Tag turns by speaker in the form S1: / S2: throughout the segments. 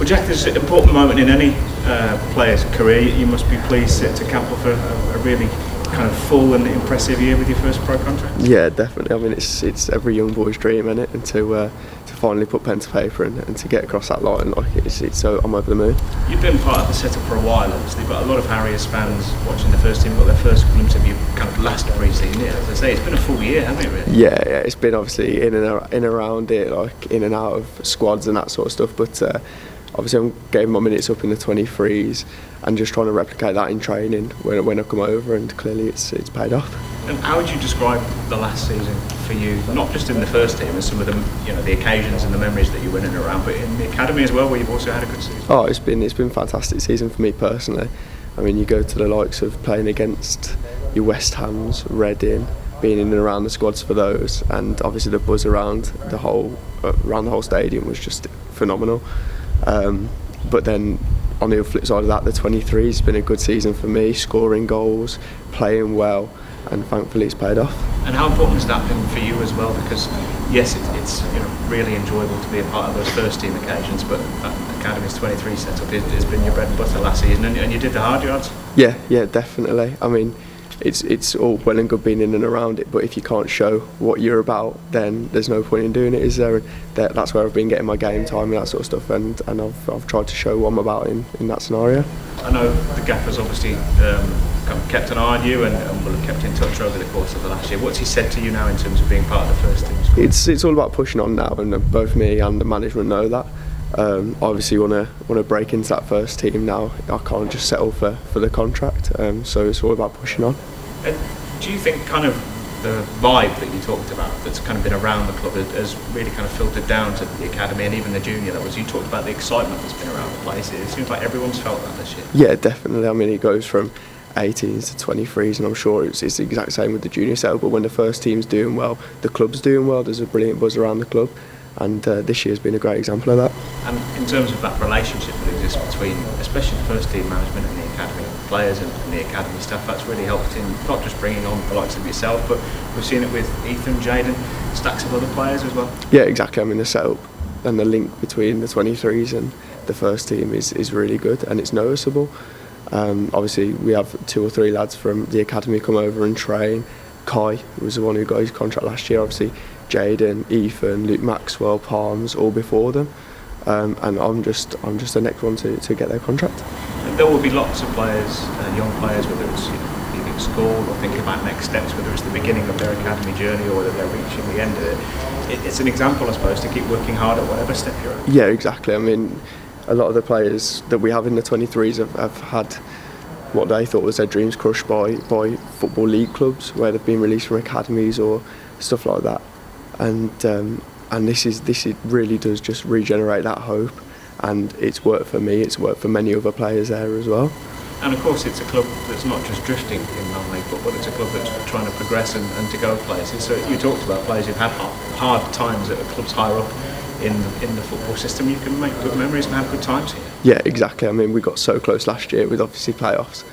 S1: Well, Jack, there's an important moment in any player's career. You must be pleased to cap off a really kind of full and impressive year with your first pro contract.
S2: Yeah, definitely. I mean, it's every young boy's dream, isn't it? And to finally put pen to paper and to get across that line, like it's so I'm over the moon.
S1: You've been part of the setup for a while, obviously, but a lot of Harriers fans watching the first team got their first glimpse of you kind of last pre-season. Yeah, as I say, it's been a full year, hasn't it? Really?
S2: Yeah, it's been obviously in and around it, like in and out of squads and that sort of stuff. But obviously, I'm getting my minutes up in the 23s and just trying to replicate that in training when I come over, and clearly it's paid off.
S1: And how would you describe the last season for you, not just in the first team and some of the occasions and the memories that you went in and around, but in the academy as well, where you've also had a good season?
S2: Oh, it's been a fantastic season for me personally. I mean, you go to the likes of playing against your West Hams, Reading, being in and around the squads for those, and obviously the buzz around the whole stadium was just phenomenal. But then on the flip side of that, the 23 has been a good season for me, scoring goals, playing well, and thankfully it's paid off.
S1: And how important has that been for you as well? Because yes, it's really enjoyable to be a part of those first team occasions, but Academy's 23 setup has been your bread and butter last season, and you did the hard yards.
S2: Yeah, definitely. I mean, it's all well and good being in and around it, but if you can't show what you're about, then there's no point in doing it, is there? And that's where I've been getting my game time and that sort of stuff, and I've tried to show what I'm about in that scenario.
S1: I know the gaffer's obviously kind of kept an eye on you and will have kept in touch over the course of the last year. What's he said to you now in terms of being part of the first team squad?
S2: It's all about pushing on now, and both me and the management know that. Obviously want to break into that first team now. I can't just settle for the contract, so it's all about pushing on.
S1: And do you think kind of the vibe that you talked about that's kind of been around the club has really kind of filtered down to the academy and even the junior levels? You talked about the excitement that's been around the place. It seems like everyone's felt that this year.
S2: Yeah, definitely. I mean, it goes from 18s to 23s, and I'm sure it's the exact same with the junior setup. But when the first team's doing well, the club's doing well. There's a brilliant buzz around the club, and this year's been a great example of that.
S1: And in terms of that relationship that exists between, especially the first team management and the academy players and the academy staff, that's really helped in not just bringing on the likes of yourself, but we've seen it with Ethan, Jaden, stacks of other players as well. Yeah,
S2: exactly. I mean, the setup and the link between the 23s and the first team is really good, and it's noticeable. Obviously, we have 2 or 3 lads from the academy come over and train. Kai was the one who got his contract last year. Obviously, Jaden, Ethan, Luke Maxwell, Palms, all before them, and I'm just the next one to get their contract.
S1: And there will be lots of players, young players, whether it's leaving school or thinking about next steps, whether it's the beginning of their academy journey or whether they're reaching the end of it. It's an example, I suppose, to keep working hard at whatever step you're at.
S2: Yeah, exactly. I mean, a lot of the players that we have in the 23s have had what they thought was their dreams crushed by football league clubs where they've been released from academies or stuff like that. And this really does just regenerate that hope, and it's worked for me, it's worked for many other players there as well.
S1: And of course it's a club that's not just drifting in non-league football, it's a club that's trying to progress and to go places. So you talked about players who've had hard times at clubs higher up in the football system. You can make good memories and have good times here.
S2: Yeah, exactly. I mean, we got so close last year with obviously playoffs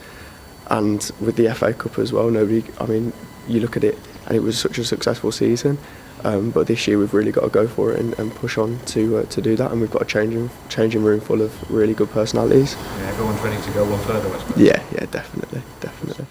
S2: and with the FA Cup as well. You look at it and it was such a successful season. But this year we've really got to go for it and push on to do that, and we've got a changing room full of really good personalities.
S1: Yeah, everyone's ready to go one further, I suppose.
S2: Yeah, definitely.